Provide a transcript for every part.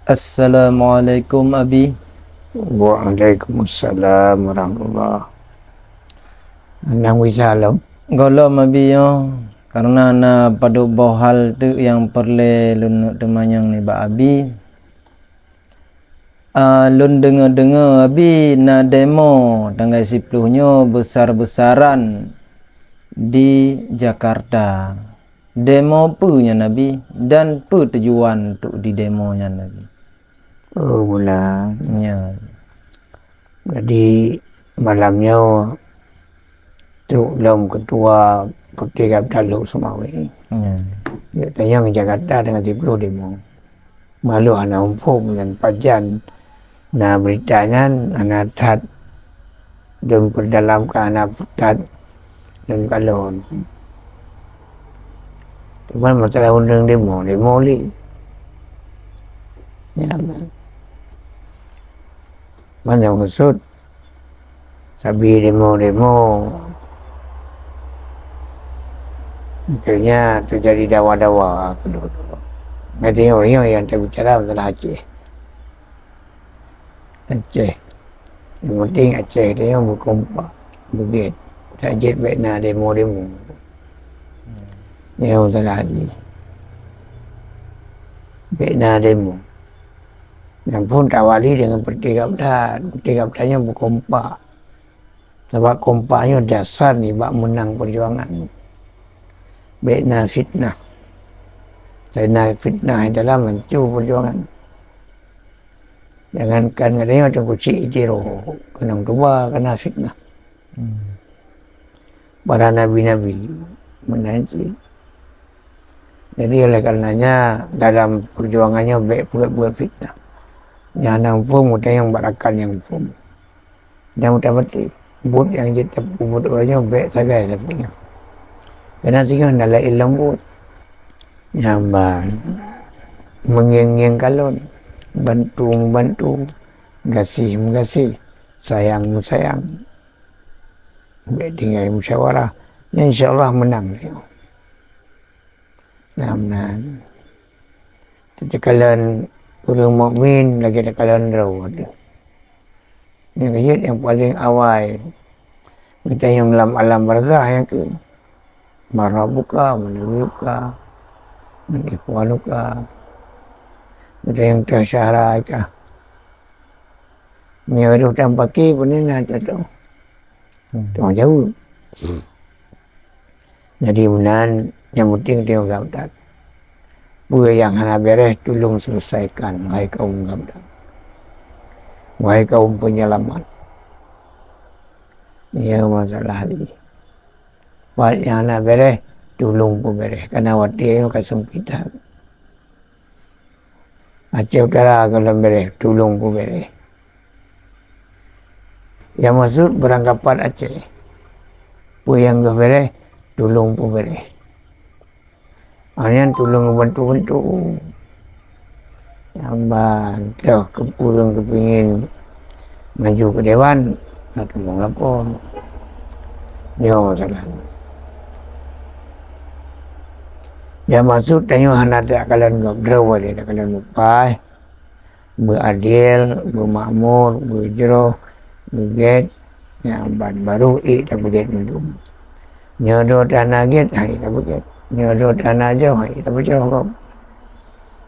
Assalamualaikum Abi. Waalaikumsalam warahmatullahi. Nang wisalam. Golom Abi yo. Karena na padu bohal tu yang perle lun temanyang ni ba Abi. Lun dengar-dengar Abi na demo tanggal 10-nyo besar-besaran di Jakarta. Demo punya Nabi dan pu tujuan untuk di demonya Nabi. Oh, mula. Ya. Jadi malamnya tu lom ketua Putih Kapitalu Sumawi. Ya. Dia tanya ke Jakarta dengan 10 demo. Malu anak umpum dan pajan. Nah beritanya anak tat dan berdalam ke anak tat dan kalon. Cuman masalah undang demo li. Ya, mana maksud sabi demo akhirnya terjadi dawa-dawa kedua-dua. Ada orang yang terbicara masalah Aceh. Yang penting Aceh dia yang berkompak bukit tajid baiknya demo yang masalah lagi baiknya demo yang pun tawali dengan Putih Kapitalunya berkompak sebab kompaknya dasar ni bak menang perjuangan baiknya fitnah adalah mencu perjuangan. Jangankan katanya macam kucing jiro kena dua kena fitnah. Para nabi-nabi menanci. Jadi oleh karenanya dalam perjuangannya baik buat fitnah. Yang pun mudah yang berakan yang pun. Dan mudah betul. But yang kita buat orangnya baik sagai sebenarnya. Karena sehingga adalah ilmu yang mengiang kalon. Bantu, kasih, sayang, baik tinggal musyawarah, insyaAllah menang. Nah, kalian orang mukmin lagi ada kalian rawat. Ini ayat yang paling awal. Kita yang dalam alam barzah yang ke marabuka, menurutka, menikuanuka. Ada yang tersyarah kah? Ni ada hutang pakai pun ni nak jatuh. Tuang jauh. Jadi menan yang penting dia gambar. Buat yang hana beres tolong selesaikan wahai kaum gambar. Wahai kaum penyelamat. Ia masalah ni. Buat yang hana beres tolong pun beres. Kerana waktu itu kesempitan. Aceh Utara kalau beres, tolong pun beres. Yang maksud beranggapan Aceh. Pun yang ke beres, tolong pun beres. Hanya tolong bantu-bantu. Yang bantu kepulung kepingin maju ke Dewan, nak tolong apa. Dia masalah. Yang maksud tanya hana tak kalian berdoa dia tak kalian lupa beradil, bermakmur, berjero, berget yang baru tak berget minum. Nyodo tanah get hari tak berget. Nyodo tanah jauh hari tak berget kau.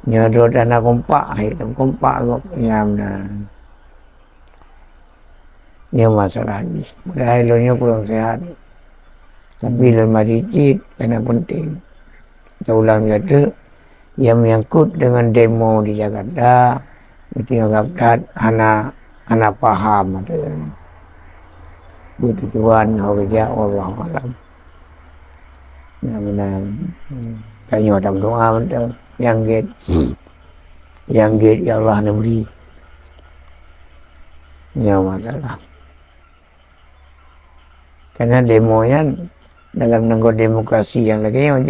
Nyodo tanah kompak hari tak kompak kau. Yang masalah ni. Mudah eloknya kurang sehat. Tapi lemah dicit kena penting. Kita ulang kata yang menyangkut dengan demo di Jakarta itu yang dapat anak faham tujuan kerja Allah malam benar tanya dalam doa betul yang get ya Allah neberi ya masalah karena demonya dalam negara demokrasi yang lagi yang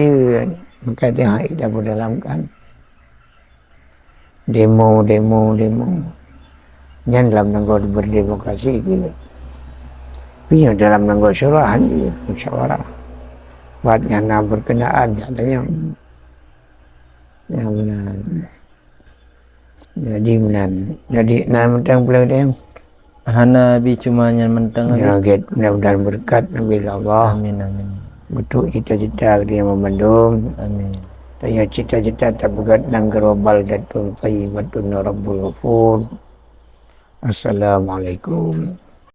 maka dia kita berdalamkan demo yang dalam negara berdemokrasi itu tapi dalam negara syurahan musyawarah buat yang berkenaan katanya yang benar Jadi mentang pulang dia. Hana bi cuma nyan mentang abi. Ya, get mudah-mudahan berkat Nabi Allah. Amin amin. Betul cita-cita dia memandum. Amin. Tanya cita-cita tak begat dan gerobal datun tayyibatun rabbul ghafur. Assalamualaikum